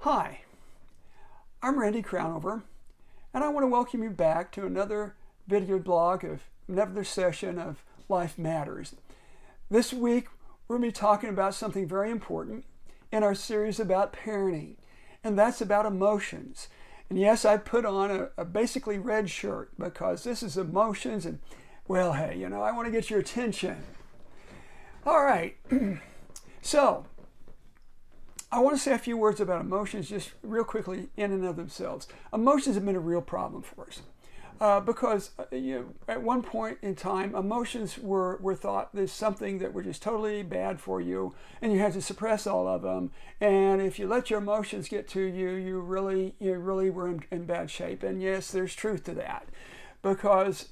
Hi, I'm Randy Crownover, and I want to welcome you back to another video blog of another session of Life Matters. This week, we're going to be talking about something very important in our series about parenting, and that's about emotions. And yes, I put on a basically red shirt because this is emotions, and well, hey, I want to get your attention. All right, so I want to say a few words about emotions just real quickly in and of themselves. Emotions have been a real problem for us because at one point in time, emotions were thought as something that were just totally bad for you, and you had to suppress all of them. And if you let your emotions get to you, you really were in bad shape. And yes, there's truth to that, because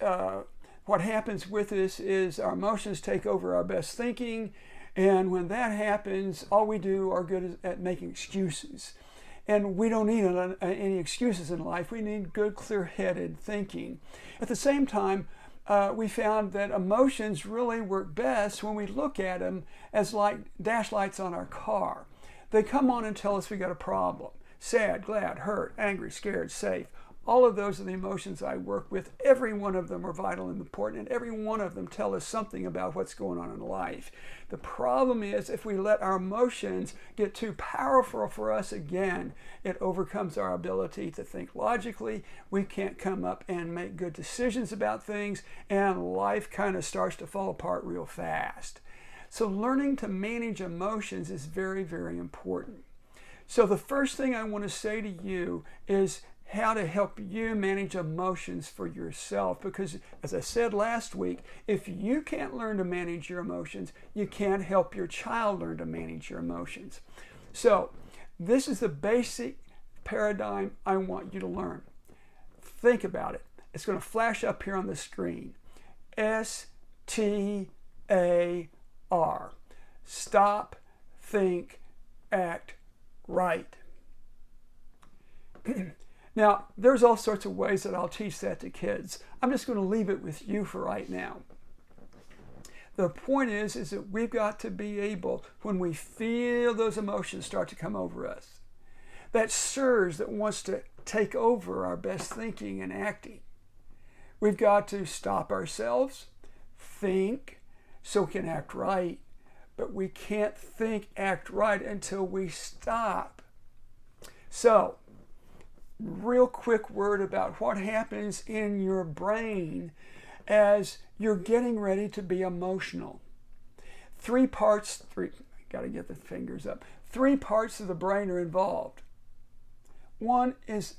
what happens with this is our emotions take over our best thinking. And when that happens, all we do are good at making excuses. And we don't need any excuses in life. We need good, clear-headed thinking. At the same time, we found that emotions really work best when we look at them as like dashlights on our car. They come on and tell us we got a problem. Sad, glad, hurt, angry, scared, safe. All of those are the emotions I work with. Every one of them are vital and important, and every one of them tell us something about what's going on in life. The problem is if we let our emotions get too powerful for us again, it overcomes our ability to think logically. We can't come up and make good decisions about things, and life kind of starts to fall apart real fast. So learning to manage emotions is very, very important. So the first thing I want to say to you is how to help you manage emotions for yourself. Because as I said last week, if you can't learn to manage your emotions, you can't help your child learn to manage your emotions. So this is the basic paradigm I want you to learn. Think about it. It's going to flash up here on the screen. STAR. Stop, think, act, right. Now, there's all sorts of ways that I'll teach that to kids. I'm just going to leave it with you for right now. The point is that we've got to be able, when we feel those emotions start to come over us, that surge that wants to take over our best thinking and acting, we've got to stop ourselves, think, so we can act right. But we can't think, act right until we stop. So, real quick word about what happens in your brain as you're getting ready to be emotional. Three parts of the brain are involved. One is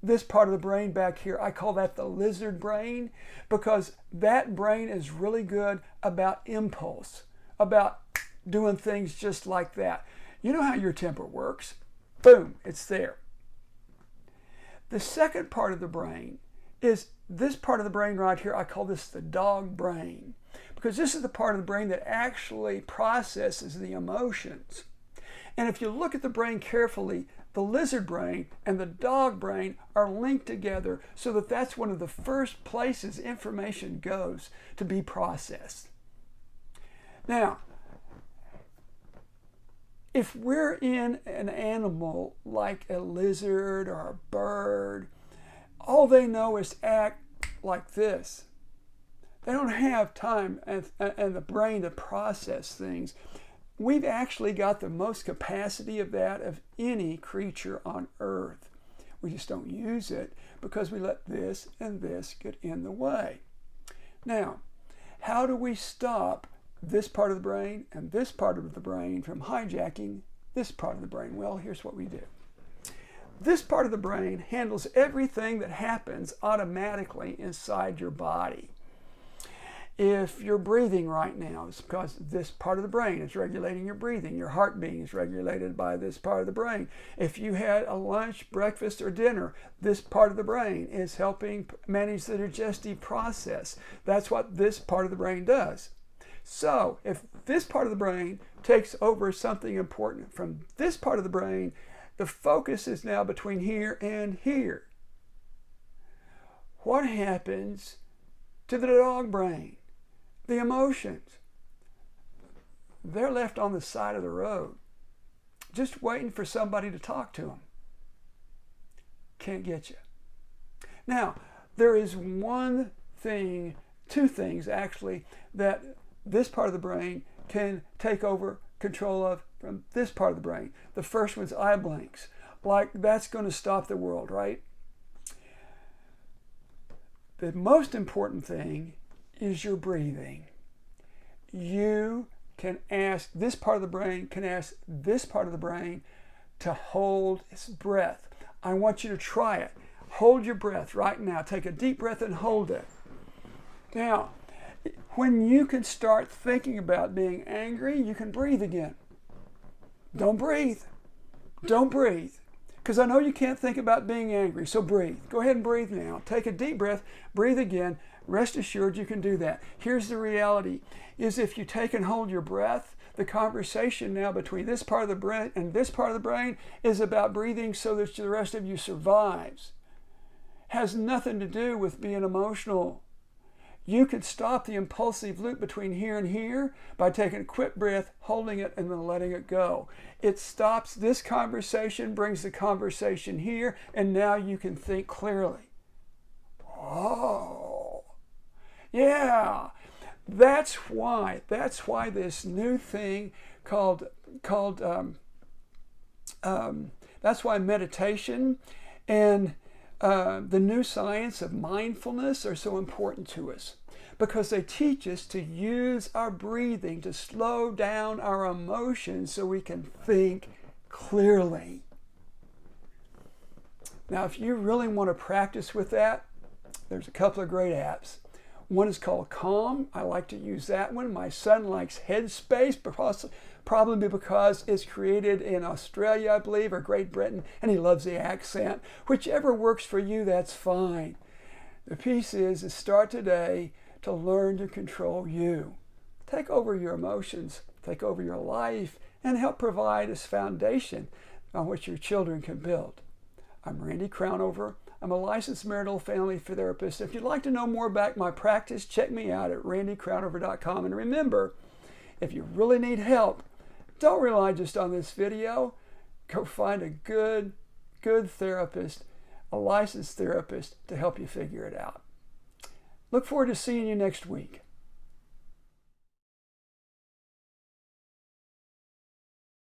this part of the brain back here. I call that the lizard brain, because that brain is really good about impulse, about doing things just like that. You know how your temper works. Boom, it's there. The second part of the brain is this part of the brain right here. I call this the dog brain, because this is the part of the brain that actually processes the emotions. And if you look at the brain carefully, the lizard brain and the dog brain are linked together, so that that's one of the first places information goes to be processed. Now, if we're in an animal like a lizard or a bird, all they know is to act like this. They don't have time and the brain to process things. We've actually got the most capacity of that of any creature on earth. We just don't use it because we let this and this get in the way. Now, how do we stop this part of the brain and this part of the brain from hijacking this part of the brain? Well, here's what we do. This part of the brain handles everything that happens automatically inside your body. If you're breathing right now, it's because this part of the brain is regulating your breathing. Your heartbeat is regulated by this part of the brain. If you had a lunch, breakfast, or dinner, this part of the brain is helping manage the digestive process. That's what this part of the brain does. So if this part of the brain takes over something important from this part of the brain, the focus is now between here and here. What happens to the dog brain? The emotions. They're left on the side of the road. just waiting for somebody to talk to them. Can't get you. Now, there is one thing, two things actually, that this part of the brain can take over control of from this part of the brain. The first one's eye blinks. Like, that's going to stop the world, right? The most important thing is your breathing. You can ask, this part of the brain can ask this part of the brain to hold its breath. I want you to try it. Hold your breath right now. Take a deep breath and hold it. Now, when you can start thinking about being angry, you can breathe again. Don't breathe. Don't breathe. Because I know you can't think about being angry, so breathe. Go ahead and breathe now. Take a deep breath, breathe again. Rest assured you can do that. Here's the reality, is if you take and hold your breath, the conversation now between this part of the brain and this part of the brain is about breathing so that the rest of you survives. Has nothing to do with being emotional. You could stop the impulsive loop between here and here by taking a quick breath, holding it, and then letting it go. It stops this conversation, brings the conversation here, and now you can think clearly. Oh, yeah. That's why this new thing that's why meditation and the new science of mindfulness are so important to us, because they teach us to use our breathing to slow down our emotions so we can think clearly. Now, if you really want to practice with that, there's a couple of great apps. One is called Calm. I like to use that one. My son likes Headspace, probably because it's created in Australia, I believe, or Great Britain, and he loves the accent. Whichever works for you, that's fine. The piece is start today to learn to control you. Take over your emotions, take over your life, and help provide this foundation on which your children can build. I'm Randy Crownover. I'm a licensed marital family therapist. If you'd like to know more about my practice, check me out at randycrownover.com. And remember, if you really need help, don't rely just on this video. Go find a good therapist, a licensed therapist, to help you figure it out. Look forward to seeing you next week.